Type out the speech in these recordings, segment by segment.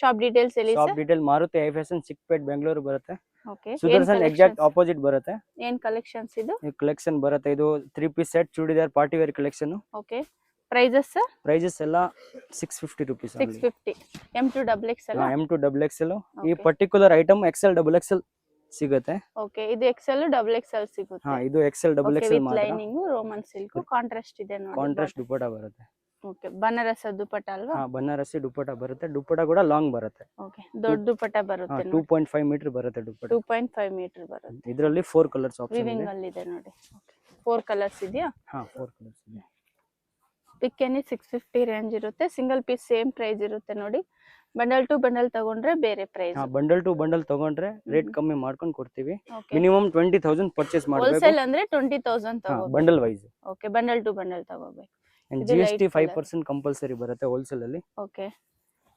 Shop details ಹೇಳಿ shop sir. Detail Maruti I fashion Chickpet Bengaluru ಬರುತ್ತೆ. Okay, ಏನ್ ಸುದರ್ಶನ್ ಎಕ್ಸಾಕ್ಟ್ ಕಲೆಕ್ಷನ್ಸ್, ಆಪೋಸಿಟ್ ಬರುತ್ತೆ. ಏನ್ ಕಲೆಕ್ಷನ್ಸ್ ಇದು? ಈ ಕಲೆಕ್ಷನ್ ಬರುತ್ತೆ. ಇದು 3 piece set churidar party wear collection. Okay, prices sir? Prices ಎಲ್ಲ 650 rupees. 650. M2 ಡಬಲ್ ಎಕ್ಸ್ ಅಲ್ಲ? M2 double XL. ಈ Okay. Particular item XL double XL ಸಿಗುತ್ತೆ. ಓಕೆ, ಇದು ಎಕ್ಸೆಲ್ ಡಬಲ್ ಎಕ್ಸೆಲ್ ಸಿಗುತ್ತೆ. ಇದು XL double okay, XL with ಮಾತ್ರ. Lining Roman silk contrast ಇದೆ ನೋಡಿ. ಕಾಂಟ್ರಾಸ್ಟ್ ದುಪಟ್ಟ ಬರುತ್ತೆ. ಓಕೆ, ಬನಾರಸ್ ದುಪಟ್ಟ ಅಲ್ವಾ? ಬನಾರಸಿ ದುಪಟ್ಟ ಬರುತ್ತೆ. ದುಪಟ್ಟ ಕೂಡ ಲಾಂಗ್ ಬರುತ್ತೆ. ಓಕೆ, ದೊಡ್ಡ ದುಪಟ್ಟ ಬರುತ್ತೆ ನೋಡಿ. 2.5 ಮೀಟರ್ ಬರುತ್ತೆ ದುಪಟ್ಟ. 2.5 ಮೀಟರ್ ಬರುತ್ತೆ. ಇದರಲ್ಲಿ 4 ಕಲರ್ಸ್ ಆಪ್ಷನ್ ವಿವಿಂಗ್ ಇದೆ. ಅಲ್ಲಿ ಇದೆ ನೋಡಿ. ಓಕೆ, 4 ಕಲರ್ಸ್ ಇದೆಯಾ? 4 ಕಲರ್ಸ್ ಇದೆ. ಪಿಕ್ ಎನಿ 650 ರೇಂಜ್ ಇರುತ್ತೆ. ಸಿಂಗಲ್ ಪೀಸ್ ಸೇಮ್ ಪ್ರೈಸ್ ಇರುತ್ತೆ ನೋಡಿ. ಬಂಡಲ್ ಟು ಬಂಡಲ್ ತಗೊಂಡ್ರೆ ಬೇರೆ ಪ್ರೈಸ್. ಬಂಡಲ್ ಟು ಬಂಡಲ್ ತಗೊಂಡ್ರೆ ರೇಟ್ ಕಮ್ಮಿ ಮಾಡ್ಕೊಂಡು ಕೊಡ್ತೀವಿ. ಓಕೆ, ಮಿನಿಮಮ್ 20,000 ಪರ್ಚೇಸ್ ಮಾಡಬೇಕು. ಹೋಲ್ಸೇಲ್ ಅಂದ್ರೆ 20,000 ತಗೋಬೇಕು. Bundle wise. Okay, bundle to bundle ತಗೋಬೇಕು. ಇದು GST light 5% ಕಂಪಲ್ಸರಿ ಬರುತ್ತೆ ಹೋಲ್ಸೇಲ್ ಅಲ್ಲಿ. ಓಕೆ,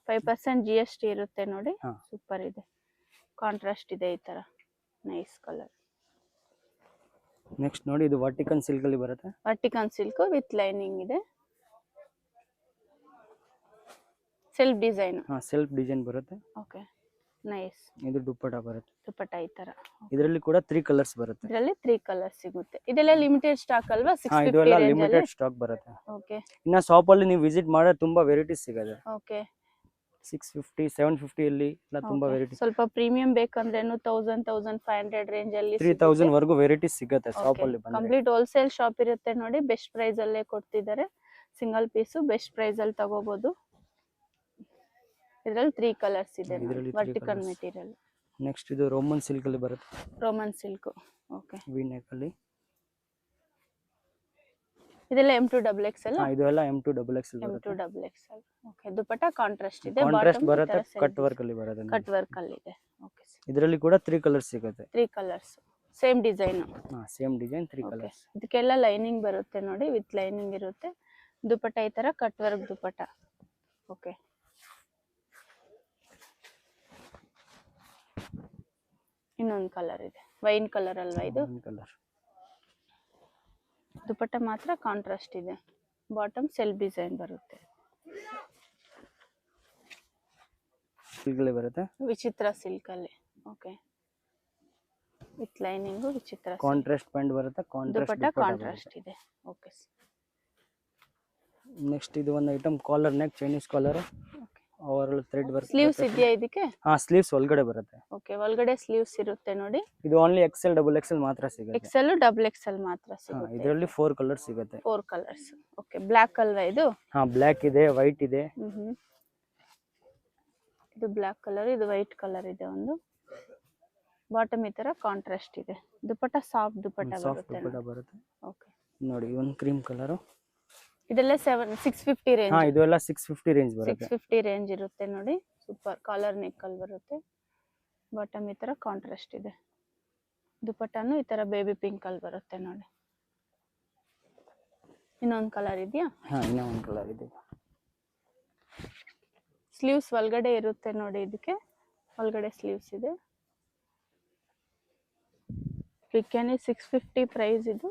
5% GST ಇರುತ್ತೆ ನೋಡಿ. ಹಾ. ಸೂಪರ್ ಇದೆ, ಕಾಂಟ್ರಾಸ್ಟ್ ಇದೆ ಈ ತರ. Nice colour. ನೆಕ್ಸ್ಟ್ ನೋಡಿ, ಇದು ವರ್ಟಿಕನ್ ಸಿಲ್ಕ್ ಅಲ್ಲಿ ಬರುತ್ತೆ. ವರ್ಟಿಕನ್ ಸಿಲ್ಕ್ ವಿತ್ ಲೈನಿಂಗ್ ಇದೆ. Self design. ಸೆಲ್ಫ್ ಡಿಸೈನ್ ಬರುತ್ತೆ. Okay, nice. ಇದು ದುಪ್ಪಟ್ಟ ಬರುತ್ತೆ. ದುಪಟ್ಟ ಈ ತರ. ಇದರಲ್ಲಿ ಕೂಡ 3 ಕಲರ್ಸ್ ಬರುತ್ತೆ. ಇದರಲ್ಲಿ 3 ಕಲರ್ಸ್ ಸಿಗುತ್ತೆ. ಇದೆಲ್ಲ ಲಿಮಿಟೆಡ್ ಸ್ಟಾಕ್ ಅಲ್ವಾ? ಇದೆಲ್ಲ 650 ರೇಂಜ್ ಅಲ್ಲಿ. ಲಿಮಿಟೆಡ್ ಸ್ಟಾಕ್ ಬರುತ್ತೆ. ಓಕೆ, ಇನ್ನ ಶಾಪ್ ಅಲ್ಲಿ ನೀವು ವಿಸಿಟ್ ಮಾಡಿದ್ರೆ ತುಂಬಾ ವೆರೈಟೀಸ್ ಸಿಗುತ್ತೆ. ಓಕೆ, 650 750 ಅಲ್ಲಿ ಎಲ್ಲ ತುಂಬಾ ವೆರೈಟೀಸ್. ಸ್ವಲ್ಪ ಪ್ರೀಮಿಯಂ ಬೇಕಂದ್ರೆ 1000 1500 ರೇಂಜ್ ಅಲ್ಲಿ 3000 ವರೆಗೂ ವೆರೈಟೀಸ್ ಸಿಗುತ್ತೆ ಶಾಪ್ ಅಲ್ಲಿ ಬಂದ್ರೆ. ಕಂಪ್ಲೀಟ್ ಹೋಲ್ಸೇಲ್ ಶಾಪ್ ಇರುತ್ತೆ ನೋಡಿ. ಬೆಸ್ಟ್ ಪ್ರೈಸ್ ಅಲ್ಲೇ ಕೊಡ್ತಿದ್ದಾರೆ. ಸಿಂಗಲ್ ಪೀಸ್ ಬೆಸ್ಟ್ ಪ್ರೈಸ್ ಅಲ್ಲಿ ತಗೋಬಹುದು. ಇದರಲ್ಲಿ 3 ಕಲರ್ಸ್ ಇದೆ. ಇದರಲ್ಲಿ 3 ವರ್ಟಿಕಲ್ colours. ಮೆಟೀರಿಯಲ್. ನೆಕ್ಸ್ಟ್ ಇದು ರೋಮನ್ ಸಿಲ್ಕ್ ಅಲ್ಲಿ ಬರುತ್ತೆ. Roman silk. Okay, V neck ಅಲ್ಲಿ. ಇದೆಲ್ಲ M2 ಡಬಲ್ ಎಕ್ಸ್ ಅಲ್ಲ? ಇದು ಎಲ್ಲ M2 ಡಬಲ್ ಎಕ್ಸೆಲ್ M2 ಬರುತ್ತೆ. ಡಬಲ್ ಎಕ್ಸ್ ಅಲ್ಲ. ಓಕೆ, ದುಪಟ್ಟ ಕಾಂಟ್ರಾಸ್ಟ್ ಇದೆ. ಕಾಂಟ್ರಾಸ್ಟ್ ಬರುತ್ತೆ. ಕಟ್ ವರ್ಕ್ ಅಲ್ಲಿ ಬರುತ್ತೆ. ಕಟ್ ವರ್ಕ್ ಅಲ್ಲಿ ಇದೆ. ಓಕೆ, ಇದರಲ್ಲಿ ಕೂಡ 3 ಕಲರ್ಸ್ ಸಿಗುತ್ತೆ. 3 colours same design. Same design 3 colours. ಇದಕ್ಕೆಲ್ಲ ಲೈನಿಂಗ್ ಬರುತ್ತೆ ನೋಡಿ. ವಿತ್ ಲೈನಿಂಗ್ ಇರುತ್ತೆ. ದುಪಟ್ಟ ಈ ತರ ಕಟ್ ವರ್ಕ್ ದುಪಟ್ಟ. ಓಕೆ, ಇನ್ನೊಂದು ಕಲರ್ ಇದೆ. ವೈನ್ ಕಲರ್ ಅಲ್ವಾ ಇದು? ಕಲರ್. ದುಪಟ್ಟ ಮಾತ್ರ ಕಾಂಟ್ರಾಸ್ಟ್ ಇದೆ. ಬಾಟಮ್ ಸೆಲ್ಫ್ ಡಿಸೈನ್ ಬರುತ್ತೆ. ಸಿಲ್ಕ್ ಅಲ್ಲಿ ಬರುತ್ತೆ. ವಿಚಿತ್ರ ಸಿಲ್ಕ್ ಅಲ್ಲಿ. ಓಕೆ, ವಿತ್ ಲೈನಿಂಗ್ ವಿಚಿತ್ರ. ಕಾಂಟ್ರಾಸ್ಟ್ ಪ್ಯಾಂಟ್ ಬರುತ್ತೆ. ದುಪಟ್ಟ ಕಾಂಟ್ರಾಸ್ಟ್ ಇದೆ. ಓಕೆ, ನೆಕ್ಸ್ಟ್ ಇದು ಒಂದು item collar neck Chinese collar. Over thread work. Sleeves ಇದೆಯಾ ಇದಕ್ಕೆ? ಸ್ಲೀವ್ಸ್ ಒಳಗಡೆ ಬರುತ್ತೆ. ಓಕೆ, ಒಳಗಡೆ ಸ್ಲೀವ್ಸ್ ಇರುತ್ತೆ ನೋಡಿ. ಇದು ಓನ್ಲಿ XL ಡಬಲ್ ಎಕ್ಸೆಲ್ ಮಾತ್ರ ಸಿಗುತ್ತೆ. ಎಕ್ಸೆಲ್ ಡಬಲ್ ಎಕ್ಸೆಲ್ ಮಾತ್ರ ಸಿಗುತ್ತೆ. ಇದರಲ್ಲಿ 4 ಕಲರ್ಸ್ ಸಿಗುತ್ತೆ. 4 ಕಲರ್ಸ್. ಓಕೆ, ಬ್ಲಾಕ್ ಅಲ್ವಾ ಇದು? ಬ್ಲಾಕ್ ಇದೆ, ವೈಟ್ ಇದೆ. ಇದು ಬ್ಲಾಕ್ ಕಲರ್, ಇದು ವೈಟ್ ಕಲರ್ ಇದೆ ಒಂದು. ಬಾಟಮ್ ಈ ತರ ಕಾಂಟ್ರಾಸ್ಟ್ ಇದೆ. ದುಪಟ್ಟ ಸಾಫ್ಟ್ ದುಪಟ್ಟ ಬರುತ್ತೆ. ಓಕೆ, ನೋಡಿ ಒಂದು ಕ್ರೀಮ್ ಕಲರ್. ಇದೆಲ್ಲ 650 ರೇಂಜ್. ಇದು ಎಲ್ಲ 650 ರೇಂಜ್ ಬರುತ್ತೆ. 650 ರೇಂಜ್ ಇರುತ್ತೆ ನೋಡಿ. ಸೂಪರ್ ಕಾಲರ್ ನೆಕ್ ಅಲ್ಲಿ ಬರುತ್ತೆ. ಬಾಟಮ್ ಈ ತರ ಕಾಂಟ್ರಾಸ್ಟ್ ಇದೆ. ದುಪಟ್ಟನು ಈ ತರ ಬೇಬಿ ಪಿಂಕ್ ಅಲ್ಲಿ ಬರುತ್ತೆ ನೋಡಿ. ಇನ್ನೊಂದು ಕಲರ್ ಇದೆಯಾ? ಇನ್ನೊಂದು ಕಲರ್ ಇದೆ. ಸ್ಲೀವ್ಸ್ ಒಳಗಡೆ ಇರುತ್ತೆ ನೋಡಿ. ಇದಕ್ಕೆ ಒಳಗಡೆ ಸ್ಲೀವ್ಸ್ ಇದೆ. ಪಿಕ್ಕೇನಿ 650 ಪ್ರೈಸ್ ಇದು.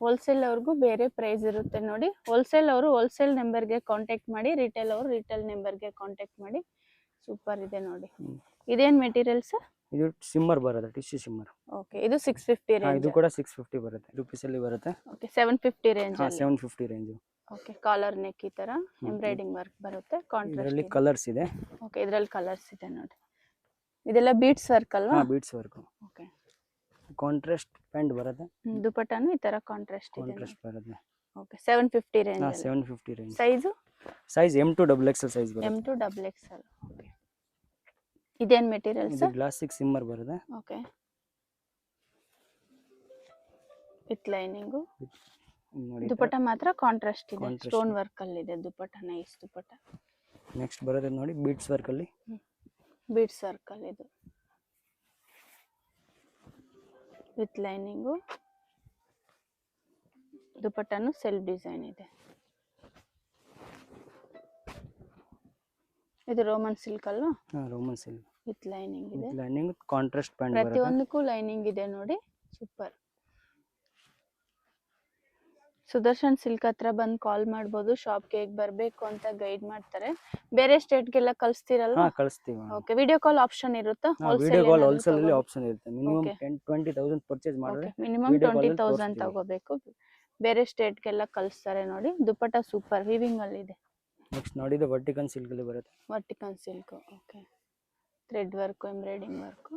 ಹೋಲ್ಸೇಲ್ ಅವ್ರಿಗೂ ಬೇರೆ ಪ್ರೈಸ್ ಇರುತ್ತೆ ನೋಡಿ. ಹೋಲ್ಸೇಲ್ ಅವರು ಹೋಲ್ಸೇಲ್ ನಂಬರ್ಗೆ ಕಾಂಟ್ಯಾಕ್ಟ್ ಮಾಡಿ. ರಿಟೇಲ್ ಅವರು ರಿಟೇಲ್ ನಂಬರ್ಗೆ ಕಾಂಟ್ಯಾಕ್ಟ್ ಮಾಡಿ. ಸೂಪರ್ ಇದೆ ನೋಡಿ. ಇದೇನ್ ಮೆಟೀರಿಯಲ್ ಸರ್? ಇದು ಸಿಮ್ಮರ್ ಬರುತ್ತೆ, ಟಿಶ್ಯೂ ಸಿಮ್ಮರ್. ಓಕೆ, ಇದು 650 ರೇಂಜ್. ಇದು ಕೂಡ 650 ಬರುತ್ತೆ. ರೂಪೀಸ್ ಅಲ್ಲಿ ಬರುತ್ತೆ. Okay, 750 range. 750 range. Okay, collar neck ಈ ತರ ಎಂಬ್ರಾಯ್ಡಿಂಗ್ ವರ್ಕ್ ಬರುತ್ತೆ. ಕಾಂಟ್ರಾಸ್ಟ್ ಇದರಲ್ಲಿ ಕಲರ್ಸ್ ಇದೆ. ಓಕೆ, ಇದರಲ್ಲಿ ಕಲರ್ಸ್ ಇದೆ ನೋಡಿ. ಇದೆಲ್ಲ ಬೀಡ್ಸ್ ವರ್ಕ್ ಅಲ್ವಾ? Beads work. Okay, contrast pant ಬರುತ್ತೆ. ದುಪಟ್ಟನು ಈ ತರ ಕಾಂಟ್ರಾಸ್ಟ್ ಇದೆ. ಬರುತ್ತೆ. Okay, 750 range. 750 range. Size M2 double XL size ಬರುತ್ತೆ. M2 double XL. ಓಕೆ, ಇದೇನ್ ಮೆಟೀರಿಯಲ್ ಇದು ಸರ್? ಗ್ಲಾಸಿಕ್ ಸಿಮ್ಮರ್ ಬರುತ್ತೆ. Okay, with lining. ನೋಡಿ, ದುಪಟ್ಟ ಮಾತ್ರ ಕಾಂಟ್ರಾಸ್ಟ್ ಇದೆ. ಸ್ಟೋನ್ ವರ್ಕ್ ಅಲ್ಲಿ ಇದೆ ದುಪಟ್ಟ. ನೈಸ್ ದುಪಟ್ಟ. ನೆಕ್ಸ್ಟ್ ಬರುತ್ತೆ ನೋಡಿ ಬೀಡ್ಸ್ ವರ್ಕ್ ಅಲ್ಲಿ. ಬೀಡ್ಸ್ ವರ್ಕ್ ಅಲ್ಲಿ ಇದು ವಿತ್ ಲೈನಿಂಗ್. ದುಪಟ್ಟನು ಸೆಲ್ಫ್ ಡಿಸೈನ್ ಇದೆ. ಇದು ರೋಮನ್ ಸಿಲ್ಕ್ ಅಲ್ವಾ? ರೋಮನ್ ಸಿಲ್ಕ್ ವಿತ್ ಲೈನಿಂಗ್ ಇದೆ. ಲೈನಿಂಗ್ ಕಾಂಟ್ರಾಸ್ಟ್ ಪ್ಯಾಂಟ್ ಬರುತ್ತೆ. ಪ್ರತಿಯೊಂದಕ್ಕೂ ಲೈನಿಂಗ್ ಇದೆ ನೋಡಿ. ಸೂಪರ್. ಸುದರ್ಶನ್ ಸಿಲ್ಕ್ ಹತ್ರ ಬಂದು ಕಾಲ್ ಮಾಡ್ಬೋದು. ಶಾಪ್ಗೆ ಹೇಗೆ ಬರಬೇಕು ಅಂತ ಗೈಡ್ ಮಾಡ್ತಾರೆ. ಬೇರೆ ಸ್ಟೇಟ್ಗೆಲ್ಲ ಕಳಿಸ್ತೀರಲ್ವಾ? ಹಾ ಕಳಿಸ್ತೀವಿ madam. Okay, video call option ಇರುತ್ತಾ? ವಿಡಿಯೋ ಕಾಲ್ ಹೋಲ್ಸೇಲ್ ಅಲ್ಲಿ ಆಪ್ಷನ್ ಇರುತ್ತೆ. Minimum Okay. 10-20,000 ಪರ್ಚೇಸ್ ಮಾಡಿದ್ರೆ ಮಿನಿಮಮ್ video call ಅಲ್ಲಿ 20,000 ತೋರಿಸ್ತೀವಿ. ತಗೋಬೇಕು. ಬೇರೆ ಸ್ಟೇಟ್ಗೆಲ್ಲ ಕಳಿಸ್ತಾರೆ ನೋಡಿ. ದುಪಟ್ಟ ಸೂಪರ್ ವಿವಿಂಗ್ ಅಲ್ಲಿ ಇದೆ. ನೆಕ್ಸ್ಟ್ ನೋಡಿ ಇದು ವರ್ಟಿಕನ್ ಸಿಲ್ಕ್ ಅಲ್ಲಿ ಬರುತ್ತೆ. Vatican silk. Okay, thread work, embroidering work,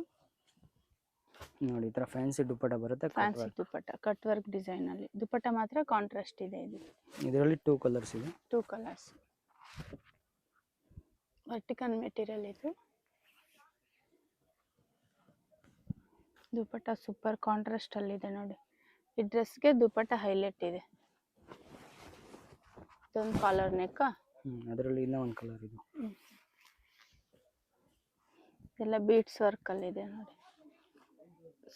ನೋಡಿ ಈ ತರ ಫ್ಯಾನ್ಸಿ ದುಪ್ಪಟ್ಟ ಬರುತ್ತೆ. Fancy dupatta, cut work design ಅಲ್ಲಿ. ದುಪಟ್ಟ ಮಾತ್ರ ಕಾಂಟ್ರಾಸ್ಟ್ ಇದೆ. ಇದು ಇದರಲ್ಲಿ 2 ಕಲರ್ಸ್ ಇದೆ. 2 ಕಲರ್ಸ್. ವರ್ಟಿಕನ್ ಮೆಟೀರಿಯಲ್ ಇದು. ದುಪಟ್ಟ ಸೂಪರ್ ಕಾಂಟ್ರಾಸ್ಟ್ ಅಲ್ಲಿ ಇದೆ ನೋಡಿ. ಈ ಡ್ರೆಸ್ಗೆ ದುಪಟ್ಟ ಹೈಲೈಟ್ ಇದೆ. ಇದೊಂದು ಕಾಲರ್ ನೆಕ್. ಅದರಲ್ಲಿ ಇನ್ನೂ ಒಂದು ಕಲರ್ ಇದು. ಎಲ್ಲ ಬೀಟ್ಸ್ ವರ್ಕ್ ಅಲ್ಲಿ ಇದೆ ನೋಡಿ.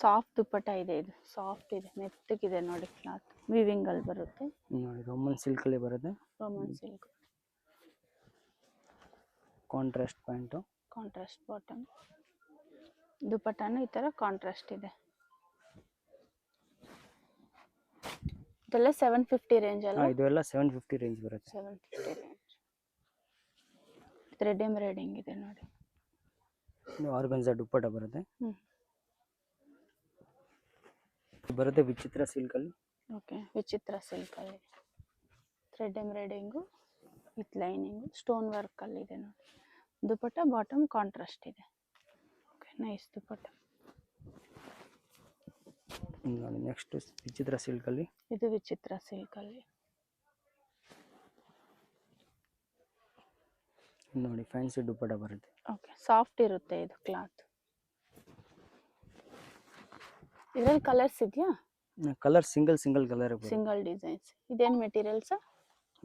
ಸಾಫ್ಟ್ ದುಪಟ್ಟ ಇದೆ. ಇದು ಸಾಫ್ಟ್ ಇದೆ, ಮೆತ್ತಗಿದೆ ನೋಡಿ. ಕ್ಲಾತ್ ವಿವಿಂಗ್ ಅಲ್ಲಿ ಬರುತ್ತೆ. ನೋಡಿ ರೋಮನ್ ಸಿಲ್ಕ್ ಅಲ್ಲಿ ಬರುತ್ತೆ. Roman silk. Contrast pants, contrast bottom. ದುಪಟ್ಟನು ಈ ತರ ಕಾಂಟ್ರಾಸ್ಟ್ ಇದೆ. ಇದೆಲ್ಲ 750 ರೇಂಜ್ ಅಲ್ಲ? ಇದೆಲ್ಲ 750 ರೇಂಜ್ ಬರುತ್ತೆ. 750 ರೇಂಜ್. ಥ್ರೆಡ್ ಎಂಬ್ರಾಯ್ಡಿಂಗ್ ಇದೆ ನೋಡಿ. ಇದು ಆರ್ಗನ್ಜಾ ದುಪ್ಪಟ್ಟ ಬರುತ್ತೆ. ಹ್ಮ್. ಬರುತ್ತೆ ವಿಚಿತ್ರ ಸಿಲ್ಕ್ ಅಲ್ಲಿ. ಓಕೆ, ವಿಚಿತ್ರ ಸಿಲ್ಕ್ ಅಲ್ಲಿ thread embroidering with lining stone work ಅಲ್ಲಿ ಇದೆ ನೋಡಿ. ದುಪಟ್ಟ ಬಾಟಮ್ ಕಾಂಟ್ರಾಸ್ಟ್ ಇದೆ. Okay, nice dupatta. ನೋಡಿ ನೆಕ್ಸ್ಟ್ ವಿಚಿತ್ರ ಸಿಲ್ಕ್ ಅಲ್ಲಿ. ಇದು ವಿಚಿತ್ರ ಸಿಲ್ಕ್ ಅಲ್ಲಿ. ನೋಡಿ ಫ್ಯಾನ್ಸಿ ದುಪ್ಪಟ್ಟ ಬರುತ್ತೆ. ಓಕೆ, ಸಾಫ್ಟ್ ಇರುತ್ತೆ ಇದು ಕ್ಲಾತ್. ಇದರಲ್ಲಿ ಕಲರ್ಸ್ ಇದೆಯಾ? ಕಲರ್ ಸಿಂಗಲ್ ಕಲರ್ ಬರುತ್ತೆ. Single designs. ಇದೇನು ಮೆಟೀರಿಯಲ್ಸ್?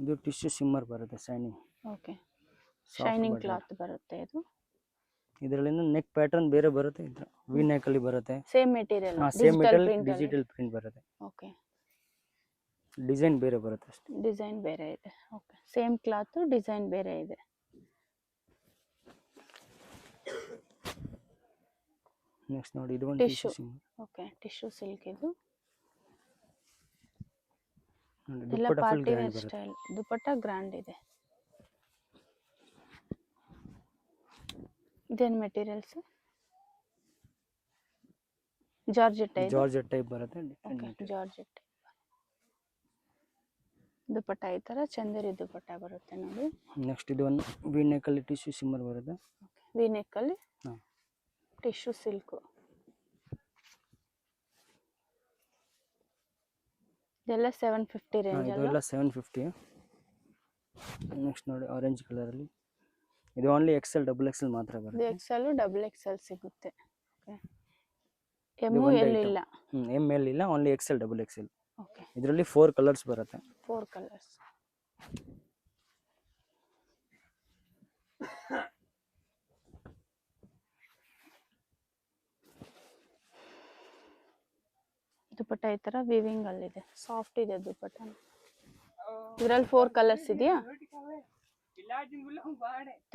ಇದು ಟಿಶ್ಯೂ ಶಿಮ್ಮರ್ ಬರುತ್ತೆ, ಶೈನಿಂಗ್. ಓಕೆ, ಶೈನಿಂಗ್ ಕ್ಲಾತ್ ಬರುತ್ತೆ ಇದು. ಇದರಲ್ಲಿ ನೆಕ್ ಪ್ಯಾಟರ್ನ್ ಬೇರೆ ಬರುತ್ತೆ. ಇದು ವಿ ನೆಕ್ ಅಲ್ಲಿ ಬರುತ್ತೆ. Same material, same material, digital print ಬರುತ್ತೆ. ಓಕೆ, ಡಿಸೈನ್ ಬೇರೆ ಬರುತ್ತೆ ಅಷ್ಟೇ. ಡಿಸೈನ್ ಬೇರೆ ಇದೆ. ಓಕೆ, ಸೇಮ್ ಕ್ಲಾತ್, ಡಿಸೈನ್ ಬೇರೆ ಇದೆ. ನೆಕ್ಸ್ಟ್ ನೋಡಿ ಇದು ಒಂದು tissue shimmer. Okay, tissue silk ಇದು. ನೋಡಿ ಎಲ್ಲ dupatta full party grand wear ಬರುತ್ತೆ. ಸ್ಟೈಲ್. ದುಪಟ್ಟ ಗ್ರ್ಯಾಂಡ್ ಇದೆ. ಇದೇನು ಮೆಟೀರಿಯಲ್ಸ್? ಜಾರ್ಜೆಟ್ ಇದೆ. ಜಾರ್ಜೆಟ್ ಟೈಪ್ ಬರುತ್ತೆ. Okay, georgette. ದುಪಟ್ಟ ಈ ತರ ಚಂದೇರಿ ದುಪಟ್ಟ ಬರುತ್ತೆ ನೋಡಿ. ನೆಕ್ಸ್ಟ್ ಇದು ಒಂದು ವಿ ನೆಕ್ ಅಲ್ಲಿ ಟಿಶ್ಯೂ ಶಿಮ್ಮರ್ ಬರುತ್ತೆ. ವಿ ನೆಕ್ ಅಲ್ಲಿ ಹಾ. Tissue silk. ಇದೆಲ್ಲ 750 ರೇಂಜ್ ಅಲ್ಲ? ಇದೆಲ್ಲ 750. ನೆಕ್ಸ್ಟ್ ನೋಡಿ ಆರೆಂಜ್ ಕಲರ್ ಅಲ್ಲಿ. ಇದು ಓನ್ಲಿ XL ಡಬಲ್ XL ಮಾತ್ರ ಇದು ಬರುತ್ತೆ. XL ಡಬಲ್ XL ಸಿಗುತ್ತೆ. ಓಕೆ, ಇದು ಎಮ್ ಒಂದು ಎಲ್ item. ಇಲ್ಲ. ML ಇಲ್ಲ, only XL double XL. Okay, ಇದರಲ್ಲಿ 4 ಕಲರ್ಸ್ ಬರುತ್ತೆ. 4 ಕಲರ್ಸ್. ದುಪಟ್ಟ ಈ ತರ ವಿವಿಂಗ್ ಅಲ್ಲಿ ಇದೆ. ಸಾಫ್ಟ್ ಇದೆ ದುಪಟ್ಟ. ಇದರಲ್ಲಿ 4 ಕಲರ್ಸ್ ಇದೆಯಾ?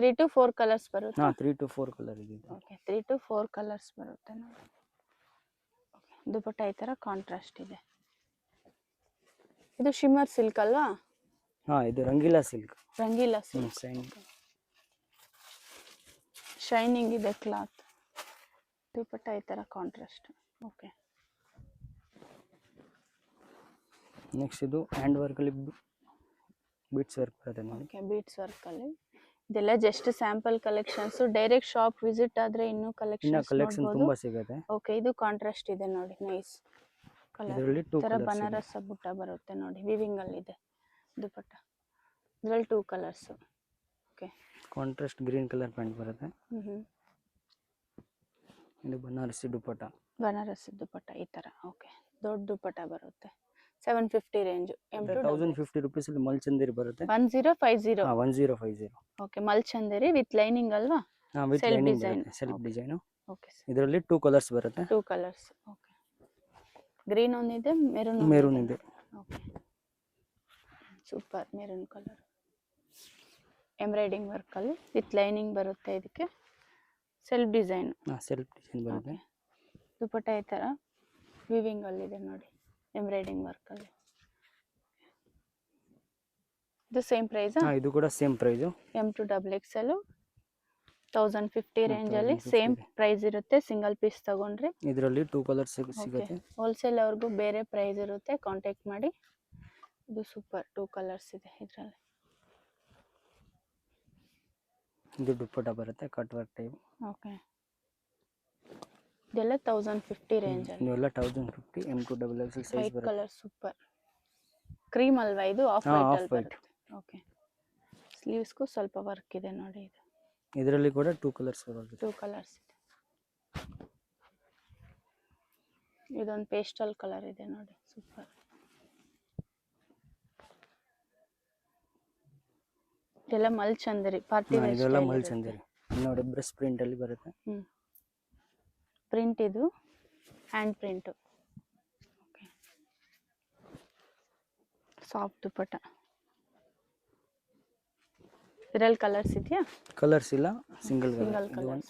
3 to 4 ಕಲರ್ಸ್ ಬರುತ್ತೆ. 3 to 4 ಕಲರ್ ಇದೆ. ಓಕೆ, 3 to 4 ಕಲರ್ಸ್ ಬರುತ್ತೆ ನೋಡಿ. ಓಕೆ, ದುಪಟ್ಟ ಈ ತರ ಕಾಂಟ್ರಾಸ್ಟ್ ಇದೆ. ಇದು ಶಿಮ್ಮರ್ ಸಿಲ್ಕ್ ಅಲ್ವಾ? ಇದು Rangeela silk. Rangeela silk. Shining ಇದೆ ಕ್ಲಾತ್. ದುಪಟ್ಟ ಈ ತರ ಕಾಂಟ್ರಾಸ್ಟ್. ಓಕೆ, ನೆಕ್ಸ್ಟ್ ಇದು ಹ್ಯಾಂಡ್ ವರ್ಕ್ ಅಲ್ಲಿ ಬೀಟ್ಸ್ ವರ್ಕ್ ಬರುತ್ತೆ ನೋಡಿ. ಓಕೆ, ಬೀಟ್ಸ್ ವರ್ಕ್ ಅಲ್ಲಿ. ಇದೆಲ್ಲ just sample collections. Direct shop visit ಆದ್ರೆ ಇನ್ನೂ ಕಲೆಕ್ಷನ್ ಕಲೆಕ್ಷನ್ ತುಂಬಾ ಸಿಗುತ್ತೆ. ಓಕೆ, ಇದು ಕಾಂಟ್ರಾಸ್ಟ್ ಇದೆ ನೋಡಿ. Nice colour. ಇದರಲ್ಲಿ 2 ತರ ಕಲರ್ಸ್ ಇದೆ. ಬನಾರಸ್ ಬುಟ್ಟ ಬರುತ್ತೆ ನೋಡಿ. ವಿವಿಂಗ್ ಅಲ್ಲಿ ಇದೆ ದುಪಟ್ಟ. ಇದರಲ್ಲಿ 2 colours. Okay, contrast green colour pant ಬರುತ್ತೆ. ಹ್ಮ್. ಇದು ಬನಾರಸಿ ದುಪಟ್ಟ. ಬನಾರಸ್ ದುಪಟ್ಟ ಈ ತರ. ಓಕೆ, ದೊಡ್ಡ ದುಪಟ್ಟ ಬರುತ್ತೆ. 750 ರೇಂಜ್. 1050 ರೂಪೀಸ್ ಅಲ್ಲಿ ಮಲ್ಚಂದೇರಿ ಬರುತ್ತೆ. 1050. 1050. ಓಕೆ, ಮಲ್ಚಂದೇರಿ ವಿತ್ ಲೈನಿಂಗ್ ಅಲ್ವಾ? With Self lining design. ಬರುತ್ತೆ. Self design. ಓಕೆ, ಇದರಲ್ಲಿ 2 ಕಲರ್ಸ್ ಬರುತ್ತೆ. 2 ಕಲರ್ಸ್. ಓಕೆ, ಗ್ರೀನ್ ಒಂದಿದೆ, ಮೆರೂನ್ ಇದೆ. Okay, super. Maroon colour embroidering work ಅಲ್ಲಿ ವಿತ್ ಲೈನಿಂಗ್ ಬರುತ್ತೆ. ಇದಕ್ಕೆ ಸೆಲ್ಫ್ ಡಿಸೈನ್. ಸೆಲ್ಫ್ ಡಿಸೈನ್ ಬರುತ್ತೆ. ದುಪಟ್ಟ ಈ ತರ ವಿವಿಂಗ್ ಅಲ್ಲಿ ಇದೆ ನೋಡಿ. ಎಂಬ್ರಾಯ್ಡಿಂಗ್ ವರ್ಕ್ ಅಲ್ಲಿ ಇದು ಸೇಮ್ ಪ್ರೈಸಾ? ಹಾಂ ಇದು ಕೂಡ ಸೇಮ್ ಪ್ರೈಸು. M2XXL 1050 ರೇಂಜಲ್ಲಿ 1050 ಸೇಮ್ ಪ್ರೈಸ್ ಇರುತ್ತೆ ಸಿಂಗಲ್ ಪೀಸ್ ತಗೊಂಡ್ರೆ. ಇದರಲ್ಲಿ 2 ಕಲರ್ಸ್ ಓಕೆ, ಸಿಗುತ್ತೆ. ಹೋಲ್ಸೇಲ್ ಅವ್ರಿಗೂ ಬೇರೆ ಪ್ರೈಸ್ ಇರುತ್ತೆ, ಕಾಂಟ್ಯಾಕ್ಟ್ ಮಾಡಿ. ಇದು ಸೂಪರ್ 2 ಕಲರ್ಸ್ ಇದೆ ಇದರಲ್ಲಿ. ಇದು ದುಪ್ಪಟ್ಟ ಬರುತ್ತೆ ಕಟ್ ವರ್ಕ್ ಟೈಪ್. ಓಕೆ, ಇದೆಲ್ಲ 1050 ರೇಂಜಲ್ಲಿ. ಇವೆಲ್ಲ 1050 M2XXL ಸೈಜ್ ವೈಟ್ ಬರುತ್ತೆ. ಕಲರ್ ಸೂಪರ್ ಕ್ರೀಮ್ ಅಲ್ವಾ ಇದು? ಆಫ್ ಹಾಂ, ವೈಟ್ ಆಫ್ ಅಲ್ಲಿ ವೈಟ್. ಬರುತ್ತೆ. ಓಕೆ, ಸ್ಲೀವ್ಸ್ಗೂ ಸ್ವಲ್ಪ ವರ್ಕ್ ಇದೆ ನೋಡಿ. ಇದು ಇದರಲ್ಲಿ ಕೂಡ 2 ಕಲರ್ಸ್ ಬರುತ್ತೆ. 2 ಕಲರ್ಸ್ ಇದೆ. ಇದೊಂದು ಪೇಸ್ಟಲ್ ಕಲರ್ ಇದೆ ನೋಡಿ, ಸೂಪರ್. ಇದೆಲ್ಲ ಮಲ್ಚಂದರಿ ಪಾರ್ಟಿ ವೇರ್ ಇದೆಲ್ಲ ಸ್ಟೈಲ್ ಮಲ್ ಇರುತ್ತೆ. ಚಂದೇರಿ ನೋಡಿ, ಬ್ರಷ್ ಪ್ರಿಂಟ್ ಅಲ್ಲಿ ಬರುತ್ತೆ. ಪ್ರಿಂಟ್ ಇದು hand print. Okay, soft dupatta. ಇದರಲ್ಲಿ ಕಲರ್ಸ್ ಇದೆಯಾ? ಕಲರ್ಸ್ ಇಲ್ಲ, ಸಿಂಗಲ್ ಸಿಂಗಲ್ ಕಲರ್ಸ್.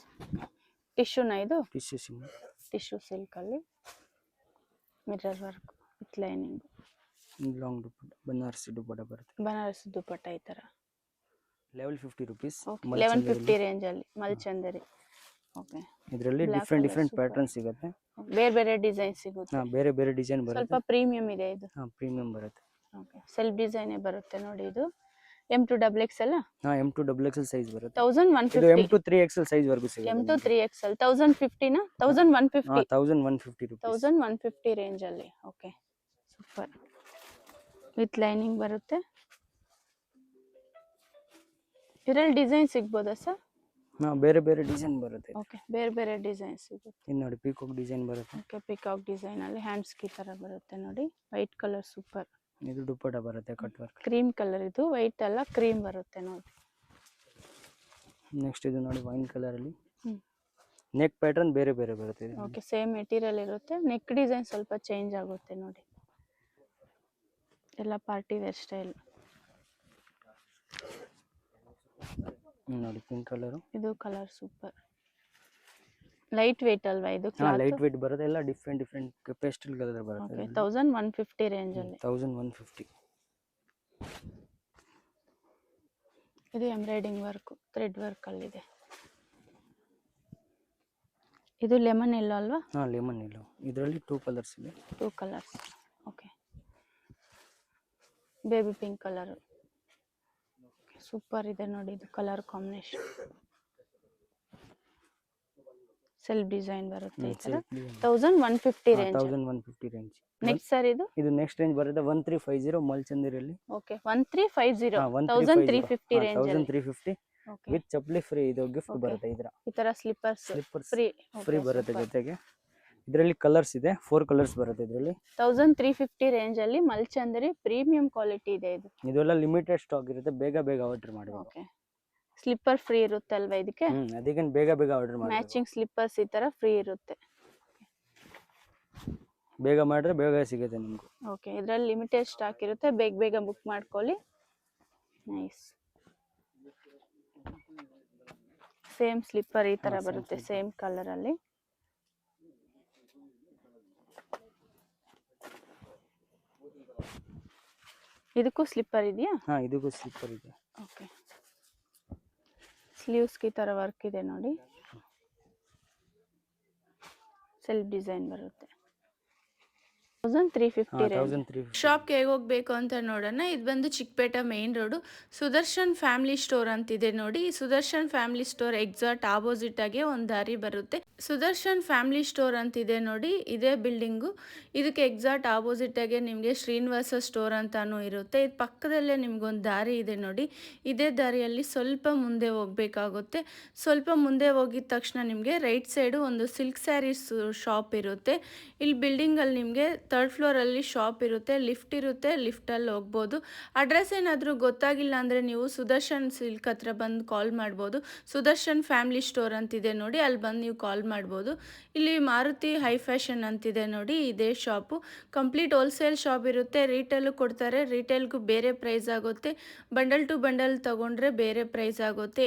ಟಿಶ್ಯೂನ ಇದು? Tissue single. ಟಿಶ್ಯೂ ಸಿಲ್ಕಲ್ಲಿ mirror work with lining. Long dupatta, Banarasi dupatta ಬರುತ್ತೆ. ಬನಾರಸ್ ದುಪಟ್ಟ ಈ ಥರ. Level 50 rupees. 1150 ರೇಂಜಲ್ಲಿ ಮಲ್ಚಂದರಿ. ಓಕೆ, ಇದರಲ್ಲಿ ಡಿಫ್ರೆಂಟ್ ಪ್ಯಾಟರ್ನ್ ಸಿಗುತ್ತೆ. ಬೇರೆ ಬೇರೆ ಡಿಸೈನ್ ಸಿಗುತ್ತೆ. ಹಾಂ, ಬೇರೆ ಬೇರೆ ಡಿಸೈನ್ ಸ್ವಲ್ಪ ಬರುತ್ತೆ. ಪ್ರೀಮಿಯಂ ಇದೆ ಇದು. ಹಾಂ, ಪ್ರೀಮಿಯಂ ಬರುತ್ತೆ. ಓಕೆ, ಸೆಲ್ಫ್ ಡಿಸೈನೇ ಬರುತ್ತೆ ನೋಡಿ. ಇದು M2XXL ಹಾಂ, M2XXL ಸೈಜ್ ಬರುತ್ತೆ. 1150. ಇದು M2XXL ಸೈಜ್ ವರೆಗೂ ಸಿಗುತ್ತೆ. M2XXL 1050 ನಾ? 1150. ಹಾಂ, 1150 ರುಪೀಸ್. 1150 ರೇಂಜಲ್ಲಿ. Okay, super. ವಿತ್ ಲೈನಿಂಗ್ ಬರುತ್ತೆ. ಇದರಲ್ಲಿ ಡಿಸೈನ್ ಸಿಗ್ಬೋದಾ ಸರ್? ಹಾಂ, ಬೇರೆ ಬೇರೆ ಡಿಸೈನ್ ಬರುತ್ತೆ. ಓಕೆ, ಬೇರೆ ಬೇರೆ ಡಿಸೈನ್ ಸಿಗುತ್ತೆ. ಇನ್ನು ನೋಡಿ, ಪೀಕಾಕ್ ಡಿಸೈನ್ ಬರುತ್ತೆ. ಓಕೆ, ಪಿಕಾಕ್ ಡಿಸೈನಲ್ಲಿ ಹ್ಯಾಂಡ್ಸ್ಗೆ ಈ ಥರ ಬರುತ್ತೆ ನೋಡಿ. White colour super. ಇದು ದುಪ್ಪಟ್ಟ ಬರುತ್ತೆ ಕಟ್ ವರ್ಕ್. ಕ್ರೀಮ್ ಕಲರ್ ಇದು, ವೈಟ್ ಅಲ್ಲ ಕ್ರೀಮ್ ಬರುತ್ತೆ ನೋಡಿ. ನೆಕ್ಸ್ಟ್ ಇದು ನೋಡಿ, ವೈನ್ ಕಲರ್ ಅಲ್ಲಿ ಹ್ಮ್. ನೆಕ್ ಪ್ಯಾಟರ್ನ್ ಬೇರೆ ಬೇರೆ ಬರುತ್ತೆ. ಇದು ಓಕೆ, ಸೇಮ್ ಮೆಟೀರಿಯಲ್ ಇರುತ್ತೆ, ನೆಕ್ ಡಿಸೈನ್ ಸ್ವಲ್ಪ ಚೇಂಜ್ ಆಗುತ್ತೆ ನೋಡಿ. ಎಲ್ಲ ಪಾರ್ಟಿ ವೇರ್ ಸ್ಟೈಲ್. ನೋಡಿ, ಪಿಂಕ್ ಕಲರ್. ಇದು ಕಲರ್ ಸೂಪರ್. ಲೈಟ್ ವೇಟ್ ಅಲ್ವಾ ಇದು? ಹಾಂ, ಲೈಟ್ ವೇಟ್ ಬರುತ್ತೆ. ಎಲ್ಲ ಡಿಫ್ರೆಂಟ್ ಪೇಸ್ಟಲ್ ಕಲರ್ ಬರುತ್ತೆ. ಓಕೆ, 1150 ರೇಂಜಲ್ಲಿ. 1150. ಇದು ಎಂಬ್ರಾಯ್ಡಿಂಗ್ ವರ್ಕ್, ಥ್ರೆಡ್ ವರ್ಕ್ ಅಲ್ಲಿದೆ. ಇದು ಲೆಮನ್ ಎಲ್ಲೋ ಅಲ್ವಾ? ಹಾಂ, ಲೆಮನ್ ಎಲ್ಲೋ. ಇದರಲ್ಲಿ 2 ಕಲರ್ಸ್ ಇದೆ. 2 colours. Okay, baby pink colour super ಇದೆ ನೋಡಿ. ಇದು ಕಲರ್ ಕಾಂಬಿನೇಷನ್. ಸೆಲ್ಫ್ ಡಿಸೈನ್ ಬರುತ್ತೆ ಈ ಥರ. 1150 ರೇಂಜ್. 1150 ರೇಂಜ್. ನೆಕ್ಸ್ಟ್ ಸರ್ ಇದು ನೆಕ್ಸ್ಟ್ ರೇಂಜ್ ಬರುತ್ತೆ 1350 ಮಲ್ಚಂದಿರಲ್ಲಿ. ಓಕೆ, 1350 ಹಾಂ, 1350 ರೇಂಜ್. 1350 ಓಕೆ, ವಿತ್ ಚಪ್ಪಲಿ ಫ್ರೀ. ಇದು ಗಿಫ್ಟ್ Okay. ಬರುತ್ತೆ. ಇದರ ಈ ತರ ಸ್ಲಿಪ್ಪರ್ಸ್ ಸ್ಲಿಪ್ಪರ್ಸ್ ಫ್ರೀ ಫ್ರೀ ಬರುತ್ತೆ ಜೊತೆಗೆ. ಇದರಲ್ಲಿ ಕಲರ್ಸ್ ಇದೆ, 4 ಕಲರ್ಸ್ ಬರುತ್ತೆ ಇದರಲ್ಲಿ. 1350 ರೇಂಜ್ ಅಲ್ಲಿ ಮಲ್ಚಂದರಿ ಪ್ರೀಮಿಯಂ ಕ್ವಾಲಿಟಿ ಇದೆ ಇದು. ಇದೆಲ್ಲ ಲಿಮಿಟೆಡ್ ಸ್ಟಾಕ್ ಇರುತ್ತೆ, ಬೇಗ ಆರ್ಡರ್ ಮಾಡಬೇಕು. ಓಕೆ, ಸ್ಲಿಪ್ಪರ್ ಫ್ರೀ ಇರುತ್ತೆ ಅಲ್ವಾ ಇದಕ್ಕೆ? ಅದಕ್ಕೆ ಬೇಗ ಆರ್ಡರ್ ಮಾಡಿ. ಮ್ಯಾಚಿಂಗ್ ಸ್ಲಿಪ್ಪರ್ಸ್ ಈ ತರ ಫ್ರೀ ಇರುತ್ತೆ. ಬೇಗ ಮಾಡಿದ್ರೆ ಬೇಗ ಸಿಗುತ್ತೆ ನಿಮ್ಗೆ. ಓಕೆ, ಇದರಲ್ಲಿ ಲಿಮಿಟೆಡ್ ಸ್ಟಾಕ್ ಇರುತ್ತೆ, ಬೇಗ ಬುಕ್ ಮಾಡ್ಕೊಳ್ಳಿ. ನೈಸ್. ಸೇಮ್ ಸ್ಲಿಪ್ಪರ್ ಈ ತರ ಬರುತ್ತೆ, ಸೇಮ್ ಕಲರ್ ಅಲ್ಲಿ. ಇದಕ್ಕೂ ಸ್ಲಿಪ್ಪರ್ ಇದೆಯಾ? ಹಾಂ, ಇದಕ್ಕೂ ಸ್ಲಿಪ್ಪರ್ ಇದೆ. ಓಕೆ, ಸ್ಲೀವ್ಸ್ಗೆ ಈ ಥರ ವರ್ಕ್ ಇದೆ ನೋಡಿ. ಸೆಲ್ಫ್ ಡಿಸೈನ್ ಬರುತ್ತೆ. 1350 ರೇಂಜ್. 1350. ಶಾಪ್ಗೆ ಹೇಗೆ ಹೋಗ್ಬೇಕು ಅಂತ ನೋಡೋಣ. ಇದು ಬಂದು Chickpete main road, Sudarshan family store ಅಂತಿದೆ ನೋಡಿ. ಈ Sudarshan family store exact opposite ಆಗಿ ಒಂದು ದಾರಿ ಬರುತ್ತೆ. ಸುದರ್ಶನ್ ಫ್ಯಾಮಿಲಿ ಸ್ಟೋರ್ ಅಂತಿದೆ ನೋಡಿ, ಇದೇ ಬಿಲ್ಡಿಂಗು. ಇದಕ್ಕೆ ಎಕ್ಸಾಕ್ಟ್ ಆಪೋಸಿಟ್ ಆಗಿ ನಿಮಗೆ ಶ್ರೀನಿವಾಸ ಸ್ಟೋರ್ ಅಂತಾನೂ ಇರುತ್ತೆ. ಇದು ಪಕ್ಕದಲ್ಲೇ ನಿಮ್ಗೊಂದು ದಾರಿ ಇದೆ ನೋಡಿ. ಇದೇ ದಾರಿಯಲ್ಲಿ ಸ್ವಲ್ಪ ಮುಂದೆ ಹೋಗ್ಬೇಕಾಗುತ್ತೆ. ಸ್ವಲ್ಪ ಮುಂದೆ ಹೋಗಿದ ತಕ್ಷಣ ನಿಮಗೆ ರೈಟ್ ಸೈಡು ಒಂದು ಸಿಲ್ಕ್ ಸ್ಯಾರೀಸ್ ಶಾಪ್ ಇರುತ್ತೆ. ಇಲ್ಲಿ ಬಿಲ್ಡಿಂಗಲ್ಲಿ ನಿಮಗೆ 3rd ಫ್ಲೋರಲ್ಲಿ ಶಾಪ್ ಇರುತ್ತೆ, ಲಿಫ್ಟ್ ಇರುತ್ತೆ, ಲಿಫ್ಟಲ್ಲಿ ಹೋಗ್ಬೋದು. ಅಡ್ರೆಸ್ ಏನಾದರೂ ಗೊತ್ತಾಗಿಲ್ಲ ಅಂದರೆ ನೀವು ಸುದರ್ಶನ್ ಸಿಲ್ಕ್ ಹತ್ರ ಬಂದು ಕಾಲ್ ಮಾಡ್ಬೋದು. ಸುದರ್ಶನ್ ಫ್ಯಾಮಿಲಿ ಸ್ಟೋರ್ ಅಂತಿದೆ ನೋಡಿ, ಅಲ್ಲಿ ಬಂದು ನೀವು ಕಾಲ್ ಮಾಡ್ಬೋದು. ಇಲ್ಲಿ ಮಾರುತಿ ಹೈ ಫ್ಯಾಷನ್ ಅಂತಿದೆ ನೋಡಿ, ಇದೇ ಶಾಪು. ಕಂಪ್ಲೀಟ್ ಹೋಲ್ಸೇಲ್ ಶಾಪ್ ಇರುತ್ತೆ, ರೀಟೇಲು ಕೊಡ್ತಾರೆ. ರೀಟೇಲ್ಗೂ ಬೇರೆ ಪ್ರೈಸ್ ಆಗುತ್ತೆ, ಬಂಡಲ್ ಟು ಬಂಡಲ್ ತೊಗೊಂಡ್ರೆ ಬೇರೆ ಪ್ರೈಸ್ ಆಗುತ್ತೆ.